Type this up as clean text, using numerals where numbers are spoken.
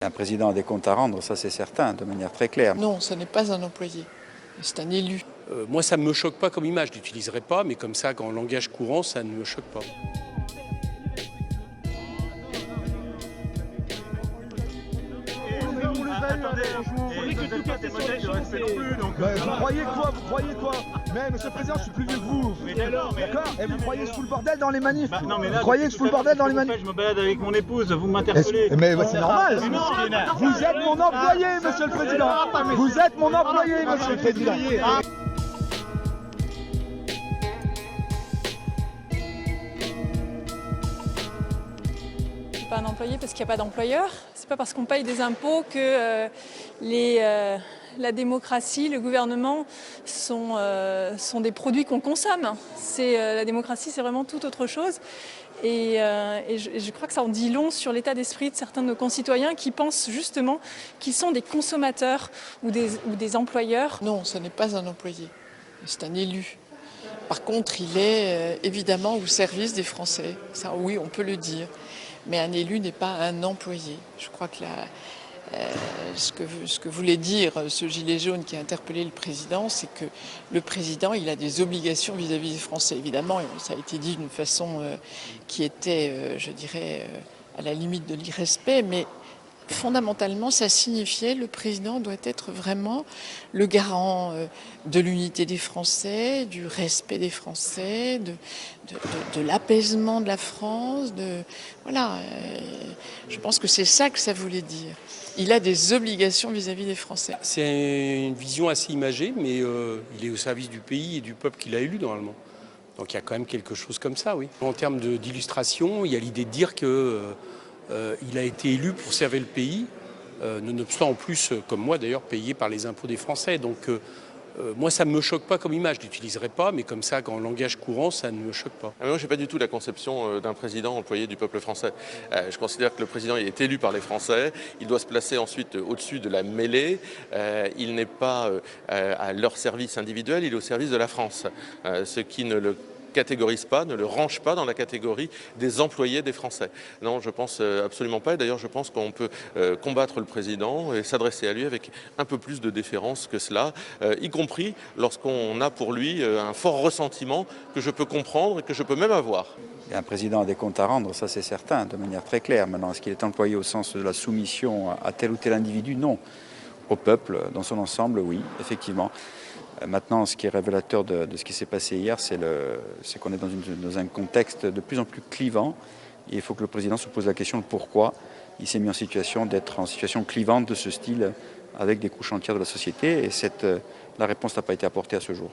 Un président a des comptes à rendre, ça c'est certain, de manière très claire. Non, ce n'est pas un employé, c'est un élu. Moi, ça ne me choque pas comme image, je l'utiliserai pas, mais comme ça, en langage courant, ça ne me choque pas. Vous croyez quoi? Mais monsieur le président, je suis plus vieux que vous. D'accord? Et vous croyez que je fous le bordel dans les manifs? Vous croyez que je fous le bordel dans les manifs? Je me balade avec mon épouse, vous m'interpellez. Mais c'est normal. Vous êtes mon employé, monsieur le président. Vous êtes mon employé, monsieur le président. Pas un employé parce qu'il n'y a pas d'employeur. C'est pas parce qu'on paye des impôts que la démocratie, le gouvernement sont des produits qu'on consomme. La démocratie, c'est vraiment tout autre chose. Et je crois que ça en dit long sur l'état d'esprit de certains de nos concitoyens qui pensent justement qu'ils sont des consommateurs ou des employeurs. Non, ce n'est pas un employé, c'est un élu. Par contre, il est évidemment au service des Français. Ça, oui, on peut le dire. Mais un élu n'est pas un employé. Je crois que ce que voulait dire ce gilet jaune qui a interpellé le président, c'est que le président, il a des obligations vis-à-vis des Français. Évidemment, ça a été dit d'une façon qui était, je dirais, à la limite de l'irrespect, mais fondamentalement, ça signifiait que le président doit être vraiment le garant de l'unité des Français, du respect des Français, de l'apaisement de la France. Voilà, je pense que c'est ça que ça voulait dire. Il a des obligations vis-à-vis des Français. C'est une vision assez imagée, mais il est au service du pays et du peuple qu'il a élu normalement. Donc il y a quand même quelque chose comme ça, oui. En termes d'illustration, il y a l'idée de dire que il a été élu pour servir le pays, nonobstant en plus, comme moi d'ailleurs, payé par les impôts des Français. Donc moi, ça ne me choque pas comme image, je l'utiliserai pas, mais comme ça, en langage courant, ça ne me choque pas. Moi, je n'ai pas du tout la conception d'un président employé du peuple français. Je considère que le président il est élu par les Français, il doit se placer ensuite au-dessus de la mêlée, il n'est pas à leur service individuel, il est au service de la France, ce qui ne le catégorise pas, ne le range pas dans la catégorie des employés des Français. Non, je pense absolument pas. Et d'ailleurs, je pense qu'on peut combattre le président et s'adresser à lui avec un peu plus de déférence que cela, y compris lorsqu'on a pour lui un fort ressentiment que je peux comprendre et que je peux même avoir. Un président a des comptes à rendre, ça c'est certain, de manière très claire. Maintenant, est-ce qu'il est employé au sens de la soumission à tel ou tel individu? Non. Au peuple, dans son ensemble, oui, effectivement. Maintenant, ce qui est révélateur de ce qui s'est passé hier, c'est qu'on est dans un contexte de plus en plus clivant. Et il faut que le président se pose la question de pourquoi il s'est mis en situation d'être en situation clivante de ce style avec des couches entières de la société. Et la réponse n'a pas été apportée à ce jour.